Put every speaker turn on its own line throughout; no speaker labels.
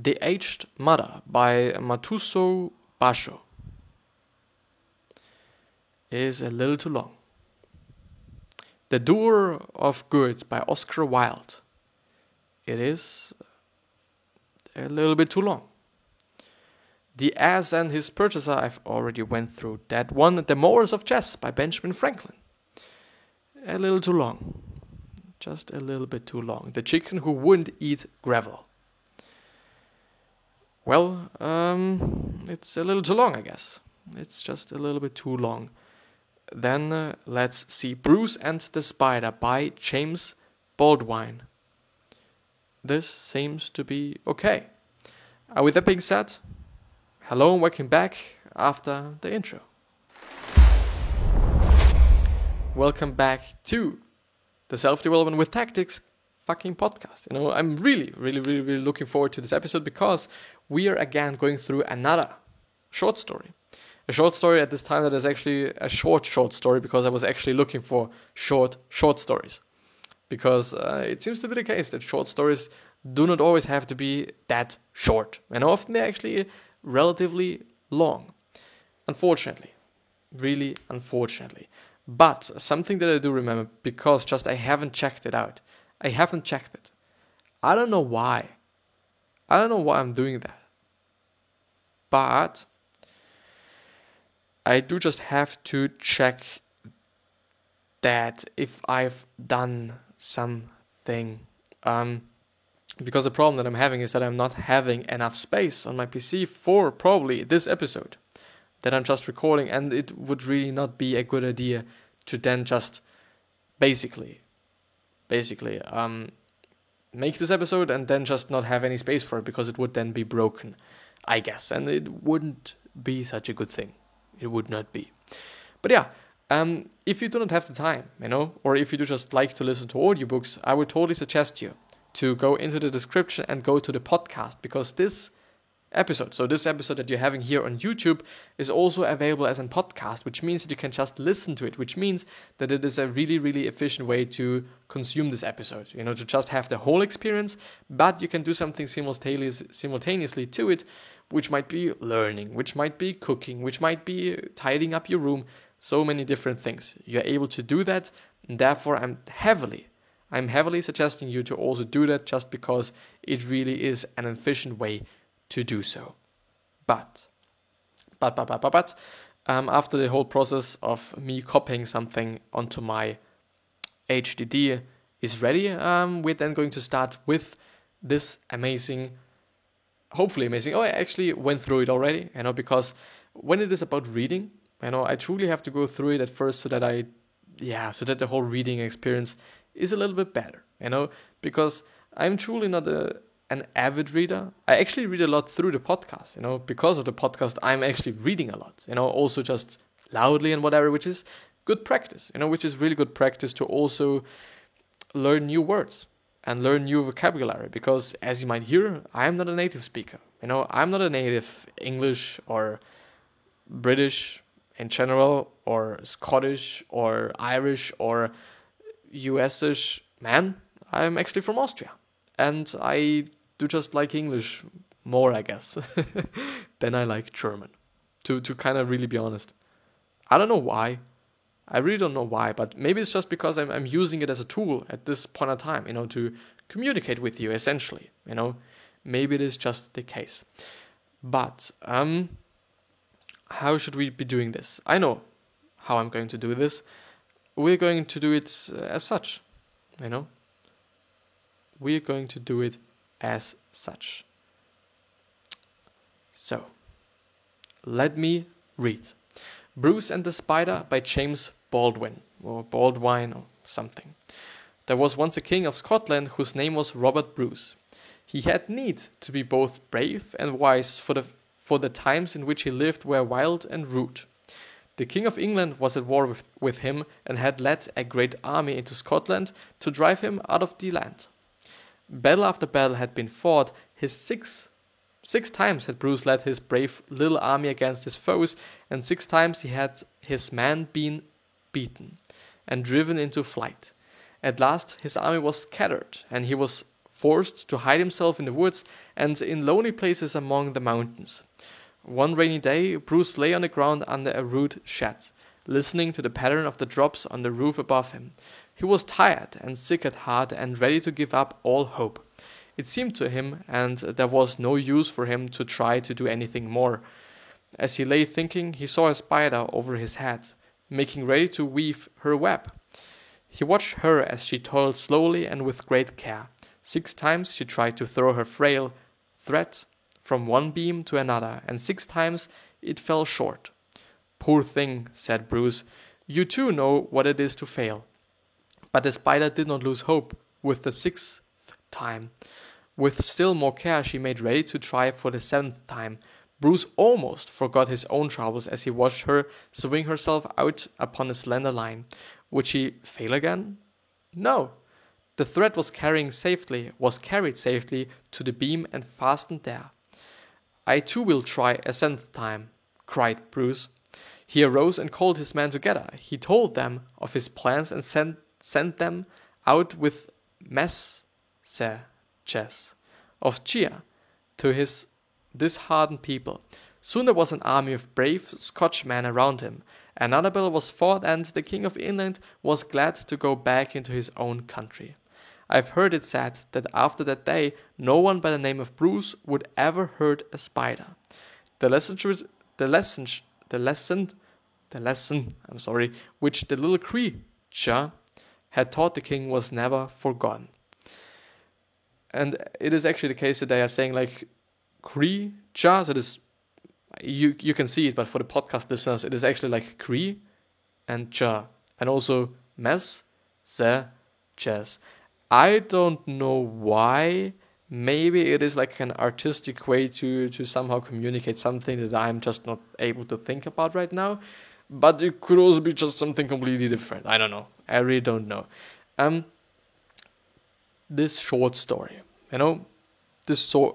The Aged Mother by Matuso Basho is a little too long. The Doer of Good by Oscar Wilde. It is a little bit too long. The Ass and His Purchaser, I've already went through that one. The Morals of Chess by Benjamin Franklin. A little too long. Just a little bit too long. The Chicken Who Wouldn't Eat Gravel. Well, it's a little too long, I guess. It's just a little bit too long. Then let's see Bruce and the Spider by James Baldwin. This seems to be okay. With that being said, hello and welcome back after the intro. Welcome back to the Self-Development with Tactics fucking podcast. I'm really looking forward to this episode because we are again going through another short story. A short story at this time that is actually a short story because I was actually looking for short stories. Because it seems to be the case that short stories do not always have to be that short. And often they're actually relatively long. Unfortunately. Really unfortunately. But something that I do remember, because just I haven't checked it out. I haven't checked it. I don't know why. I don't know why I'm doing that. But I do just have to check that if I've done something. Because the problem that I'm having is that I'm not having enough space on my PC for probably this episode that I'm just recording, and it would really not be a good idea to then just basically make this episode and then just not have any space for it, because it would then be broken, I guess, and it wouldn't be such a good thing. It would not be. But yeah, if you do not have the time, or if you do just like to listen to audiobooks, I would totally suggest you to go into the description and go to the podcast, because this episode that you're having here on YouTube is also available as a podcast, which means that you can just listen to it, which means that it is a really efficient way to consume this episode, to just have the whole experience, but you can do something simultaneously to it, which might be learning, which might be cooking, which might be tidying up your room, so many different things. You're able to do that, and therefore I'm heavily suggesting you to also do that, just because it really is an efficient way to do so. But after the whole process of me copying something onto my HDD is ready, we're then going to start with this hopefully amazing. I actually went through it already, because when it is about reading, I truly have to go through it at first so that the whole reading experience is a little bit better, because I'm truly not an avid reader. I actually read a lot through the podcast, because of the podcast, I'm actually reading a lot, also just loudly and whatever, which is good practice, which is really good practice to also learn new words and learn new vocabulary, because as you might hear, I'm not a native speaker, I'm not a native English or British in general, or Scottish or Irish or US-ish man. I'm actually from Austria, and I do just like English more, I guess, than I like German, to kind of really be honest. I don't know why. I really don't know why, but maybe it's just because I'm using it as a tool at this point in time, to communicate with you, essentially, Maybe it is just the case. But how should we be doing this? I know how I'm going to do this. We're going to do it as such, We're going to do it as such. So, let me read. Bruce and the Spider by James Baldwin, or Baldwin or something. There was once a king of Scotland whose name was Robert Bruce. He had need to be both brave and wise, for the times in which he lived were wild and rude. The King of England was at war with him and had led a great army into Scotland to drive him out of the land. Battle after battle had been fought. Six times had Bruce led his brave little army against his foes, and 6 times he had his men been beaten and driven into flight. At last his army was scattered, and he was forced to hide himself in the woods and in lonely places among the mountains. One rainy day, Bruce lay on the ground under a rude shed, listening to the pattern of the drops on the roof above him. He was tired and sick at heart and ready to give up all hope. It seemed to him, and there was no use for him to try to do anything more. As he lay thinking, he saw a spider over his head, making ready to weave her web. He watched her as she toiled slowly and with great care. 6 times she tried to throw her frail thread from one beam to another, and 6 times it fell short. "Poor thing," said Bruce, "you too know what it is to fail." But the spider did not lose hope with the 6th time. With still more care she made ready to try for the 7th time. Bruce almost forgot his own troubles as he watched her swing herself out upon a slender line. Would she fail again? No. The thread was carried safely to the beam and fastened there. "I too will try a 7th time," cried Bruce. He arose and called his men together. He told them of his plans and sent them out with messages of cheer to his disheartened people. Soon there was an army of brave Scotchmen around him. Another battle was fought, and the King of England was glad to go back into his own country. I've heard it said that after that day, no one by the name of Bruce would ever hurt a spider. The lesson which the little creature had taught the king was never forgotten. And it is actually the case that they are saying like creature, so this you can see it, but for the podcast listeners, it is actually like Cree and Ja, and also messages. I don't know why. Maybe it is like an artistic way to somehow communicate something that I'm just not able to think about right now. But it could also be just something completely different. I don't know. I really don't know. This short story,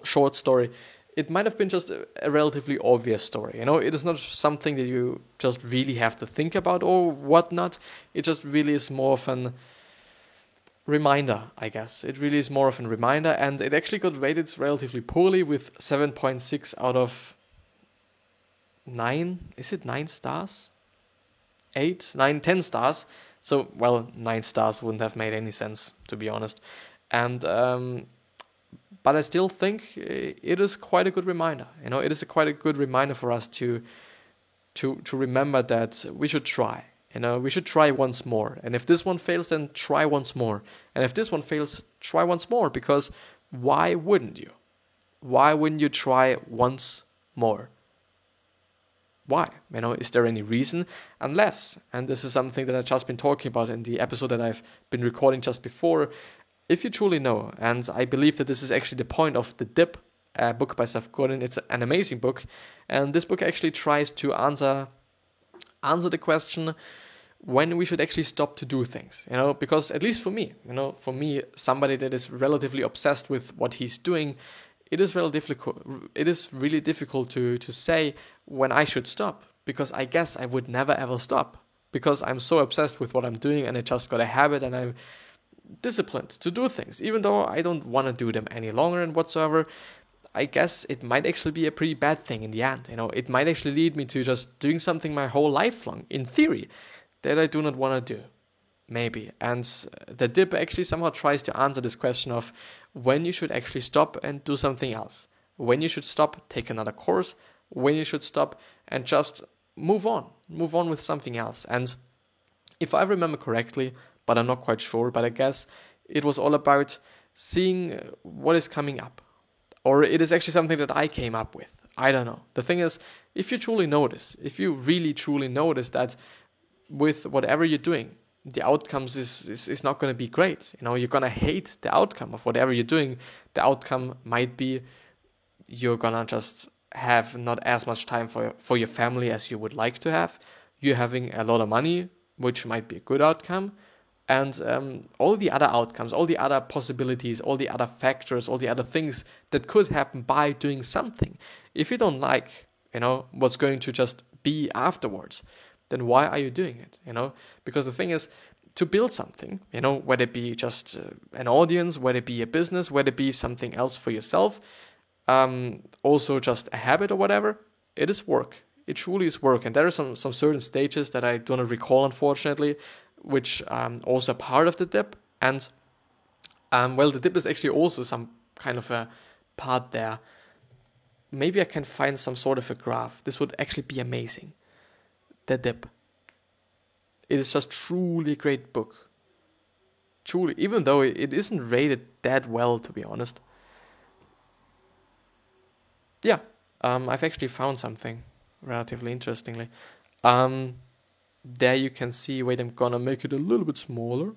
short story, it might have been just a relatively obvious story. It is not something that you just really have to think about or whatnot. It just really is more of an reminder, I guess. It really is more of a reminder, and it actually got rated relatively poorly with 7.6 out of 9. Is it 9 stars? 8, 9, 10 stars. So, 9 stars wouldn't have made any sense, to be honest. And but I still think it is quite a good reminder. It is quite a good reminder for us to remember that we should try. We should try once more. And if this one fails, then try once more. And if this one fails, try once more. Because why wouldn't you? Why wouldn't you try once more? Why? Is there any reason? Unless, and this is something that I've just been talking about in the episode that I've been recording just before, if you truly know, and I believe that this is actually the point of The Dip, a book by Seth Godin. It's an amazing book, and this book actually tries to answer the question when we should actually stop to do things. Because at least for me, somebody that is relatively obsessed with what he's doing, it is really difficult to say when I should stop, because I guess I would never ever stop, because I'm so obsessed with what I'm doing, and I just got a habit, and I'm disciplined to do things, even though I don't want to do them any longer and whatsoever. I guess it might actually be a pretty bad thing in the end. It might actually lead me to just doing something my whole life long, in theory, that I do not want to do. Maybe. And The Dip actually somehow tries to answer this question of when you should actually stop and do something else. When you should stop, take another course. When you should stop and just move on with something else. And if I remember correctly, but I'm not quite sure, but I guess it was all about seeing what is coming up. Or it is actually something that I came up with. I don't know. The thing is, if you really truly notice that with whatever you're doing, the outcomes is not going to be great. You're going to hate the outcome of whatever you're doing. The outcome might be you're going to just have not as much time for your family as you would like to have. You're having a lot of money, which might be a good outcome. And all the other outcomes, all the other possibilities, all the other factors, all the other things that could happen by doing something. If you don't like, what's going to just be afterwards, then why are you doing it? Because the thing is, to build something, whether it be just an audience, whether it be a business, whether it be something else for yourself, also just a habit or whatever, it is work. It truly is work. And there are some certain stages that I do not recall, unfortunately, which also are part of the dip. And, the dip is actually also some kind of a part there. Maybe I can find some sort of a graph. This would actually be amazing. The dip. It is just truly a great book. Truly, even though it isn't rated that well, to be honest. Yeah, I've actually found something relatively interestingly. There you can see, wait, I'm gonna make it a little bit smaller.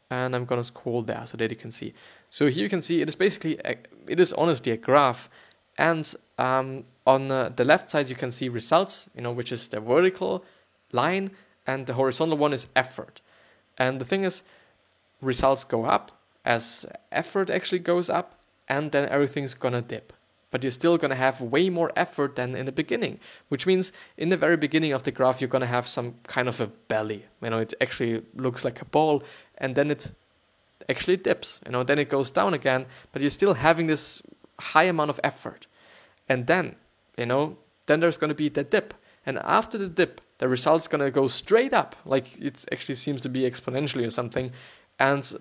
And I'm gonna scroll there so that you can see. So here you can see it is honestly a graph. And on the left side you can see results, which is the vertical line, and the horizontal one is effort. And the thing is, results go up as effort actually goes up, and then everything's gonna dip. But you're still gonna have way more effort than in the beginning, which means in the very beginning of the graph you're gonna have some kind of a belly. It actually looks like a ball, and then it actually dips. Then it goes down again, but you're still having this high amount of effort. And then, then there's gonna be the dip, and after the dip, the result's gonna go straight up, like it actually seems to be exponentially or something, and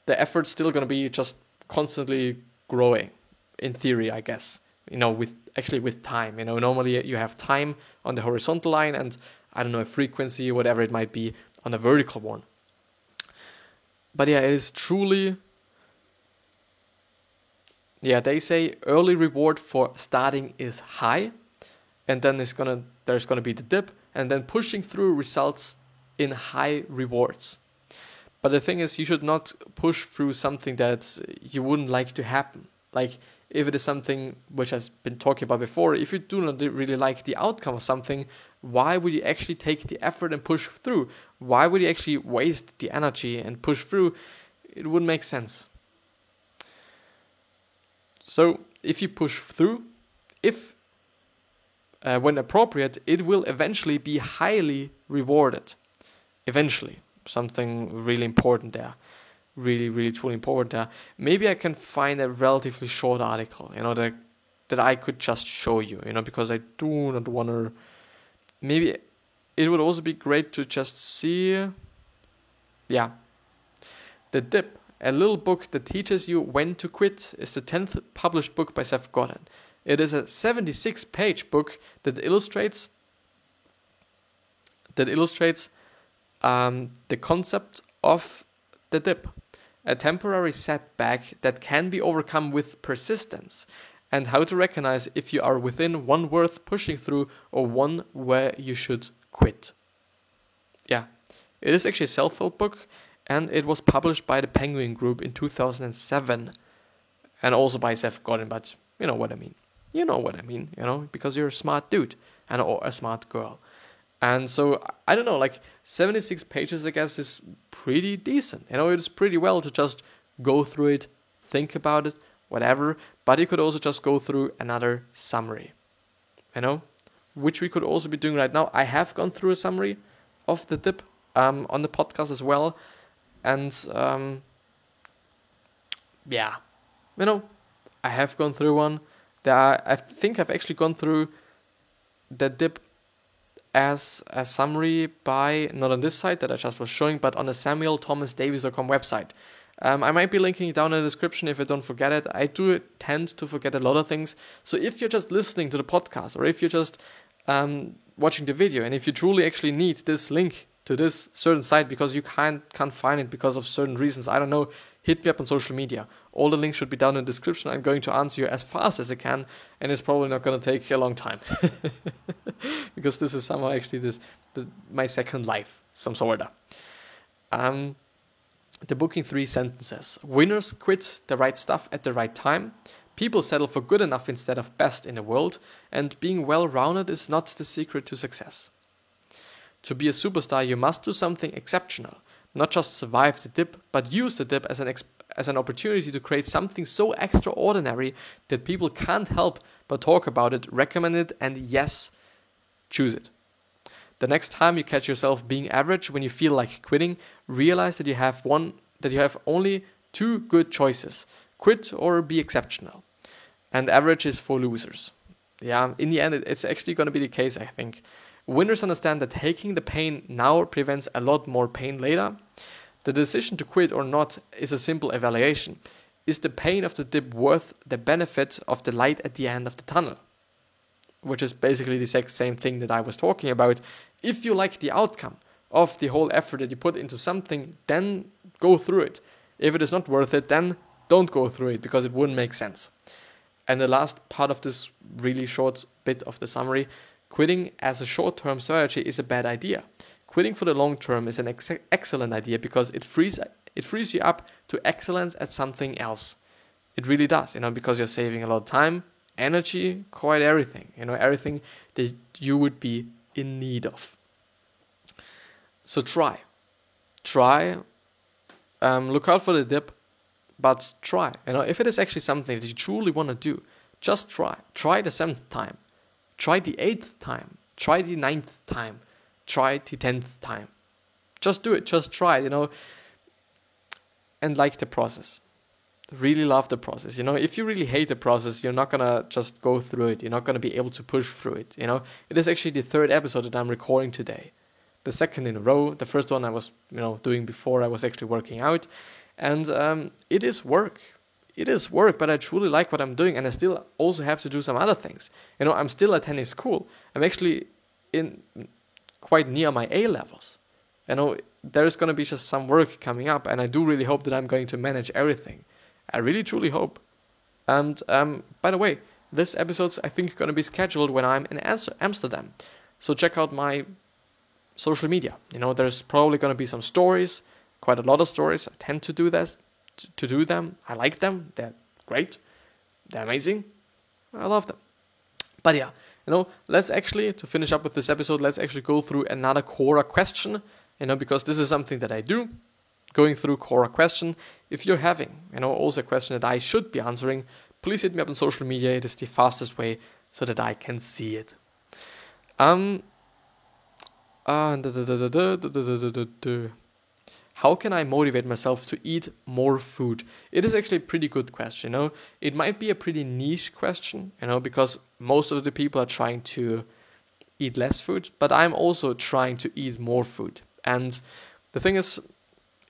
the effort's still gonna be just constantly growing. In theory, I guess, with time, normally you have time on the horizontal line and I don't know, a frequency, whatever it might be on the vertical one. But yeah, it is truly, they say early reward for starting is high, and then there's gonna be the dip, and then pushing through results in high rewards. But the thing is, you should not push through something that you wouldn't like to happen. Like, if it is something which has been talking about before, if you do not really like the outcome of something, why would you actually take the effort and push through? Why would you actually waste the energy and push through? It wouldn't make sense. So if you push through, when appropriate, it will eventually be highly rewarded. Eventually, something really important there. Really, really, truly important there. Maybe I can find a relatively short article, that I could just show you, because I do not want to. Maybe it would also be great to just see. Yeah. The Dip, a little book that teaches you when to quit, is the 10th published book by Seth Godin. It is a 76-page book that illustrates the concept of the dip, a temporary setback that can be overcome with persistence, and how to recognize if you are within one worth pushing through or one where you should quit. Yeah, it is actually a self-help book, and it was published by the Penguin Group in 2007, and also by Seth Godin, but you know what I mean. You know what I mean, because you're a smart dude or a smart girl. And so, I don't know, 76 pages, I guess, is pretty decent. It is pretty well to just go through it, think about it, whatever. But you could also just go through another summary, which we could also be doing right now. I have gone through a summary of the dip on the podcast as well. And, I have gone through one. I think I've actually gone through the dip as a summary by, not on this site that I just was showing, but on the SamuelThomasDavies.com website. I might be linking it down in the description if I don't forget it. I do tend to forget a lot of things. So if you're just listening to the podcast, or if you're just watching the video, and if you truly actually need this link to this certain site because you can't find it because of certain reasons, I don't know, hit me up on social media. All the links should be down in the description. I'm going to answer you as fast as I can, and it's probably not going to take a long time because this is somehow actually my second life, some sort of. The book in 3 sentences. Winners quit the right stuff at the right time. People settle for good enough instead of best in the world, and being well-rounded is not the secret to success. To be a superstar, you must do something exceptional. Not just survive the dip, but use the dip as an opportunity to create something so extraordinary that people can't help but talk about it, recommend it, and yes, choose it. The next time you catch yourself being average when you feel like quitting, realize that you have only 2 good choices: quit or be exceptional. And average is for losers. Yeah, in the end, it's actually going to be the case, I think. Winners understand that taking the pain now prevents a lot more pain later. The decision to quit or not is a simple evaluation. Is the pain of the dip worth the benefit of the light at the end of the tunnel? Which is basically the exact same thing that I was talking about. If you like the outcome of the whole effort that you put into something, then go through it. If it is not worth it, then don't go through it, because it wouldn't make sense. And the last part of this really short bit of the summary: quitting as a short-term strategy is a bad idea. Quitting for the long term is an excellent idea, because it frees you up to excellence at something else. It really does, because you're saving a lot of time, energy, quite everything, everything that you would be in need of. So try, look out for the dip, but try. If it is actually something that you truly want to do, just try. Try the 7th time, try the 8th time, try the 9th time, try the 10th time. Just do it, just try, and like the process. Really love the process. If you really hate the process, you're not gonna just go through it. You're not gonna be able to push through it. It is actually the 3rd episode that I'm recording today. The 2nd in a row. The first one I was, doing before I was actually working out. And it is work. It is work, but I truly like what I'm doing, and I still also have to do some other things. I'm still attending school. I'm actually in quite near my A levels. There's gonna be just some work coming up, and I do really hope that I'm going to manage everything. I really, truly hope. And by the way, this episode's, I think, going to be scheduled when I'm in Amsterdam. So check out my social media. There's probably going to be some stories, quite a lot of stories. I tend to do this, to do them. I like them. They're great. They're amazing. I love them. But yeah, let's actually, to finish up with this episode, let's actually go through another Quora question, because this is something that I do. Going through Quora question. If you're having, also a question that I should be answering, please hit me up on social media. It is the fastest way so that I can see it. How can I motivate myself to eat more food? It is actually a pretty good question. It might be a pretty niche question, because most of the people are trying to eat less food, but I'm also trying to eat more food. And the thing is,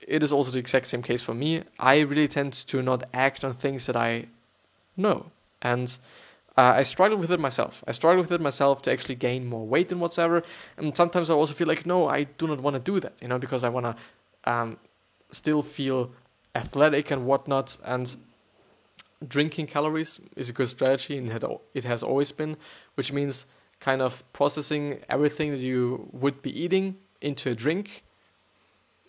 it is also the exact same case for me. I really tend to not act on things that I know. And I struggle with it myself. I struggle with it myself to actually gain more weight and whatsoever. And sometimes I also feel like, no, I do not want to do that, because I want to still feel athletic and whatnot. And drinking calories is a good strategy, and it has always been, which means kind of processing everything that you would be eating into a drink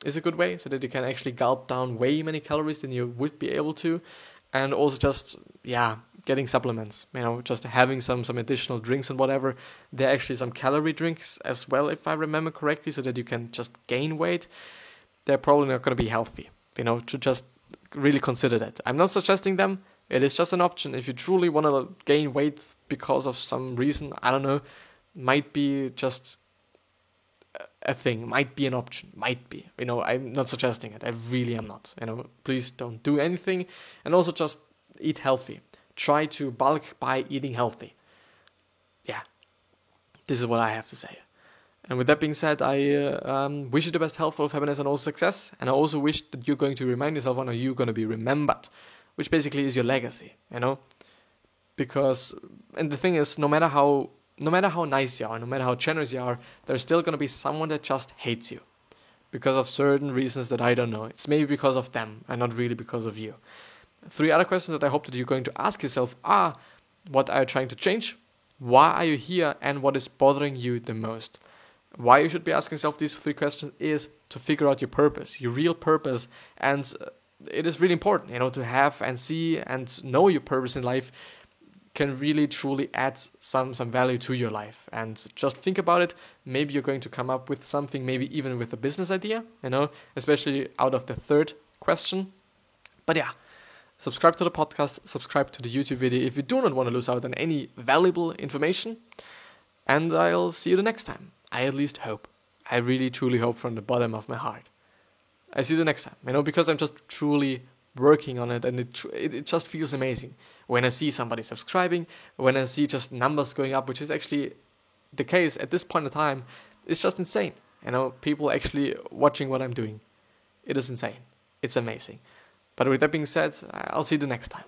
is a good way, so that you can actually gulp down way many calories than you would be able to. And also just, getting supplements, just having some additional drinks and whatever. There are actually some calorie drinks as well, if I remember correctly, so that you can just gain weight. They're probably not going to be healthy, to just really consider that. I'm not suggesting them. It is just an option. If you truly want to gain weight because of some reason, I don't know, might be just a thing, might be an option, might be. I'm not suggesting it. I really am not. Please don't do anything. And also just eat healthy. Try to bulk by eating healthy. Yeah, this is what I have to say. And with that being said, I wish you the best health, happiness, and also success. And I also wish that you're going to remind yourself on how you're going to be remembered, which basically is your legacy, Because, and the thing is, no matter how nice you are, no matter how generous you are, there's still going to be someone that just hates you because of certain reasons that I don't know. It's maybe because of them and not really because of you. 3 other questions that I hope that you're going to ask yourself are: what are you trying to change? Why are you here? And what is bothering you the most? Why you should be asking yourself these 3 questions is to figure out your purpose, your real purpose. And it is really important, to have and see and know your purpose in life can really truly add some value to your life. And just think about it. Maybe you're going to come up with something, maybe even with a business idea, especially out of the 3rd question. But yeah, subscribe to the podcast, subscribe to the YouTube video if you do not want to lose out on any valuable information. And I'll see you the next time. I at least hope. I really truly hope from the bottom of my heart. I see you next time, because I'm just truly working on it, and it just feels amazing when I see somebody subscribing, when I see just numbers going up, which is actually the case at this point in time. It's just insane. People actually watching what I'm doing. It is insane. It's amazing. But with that being said, I'll see you the next time.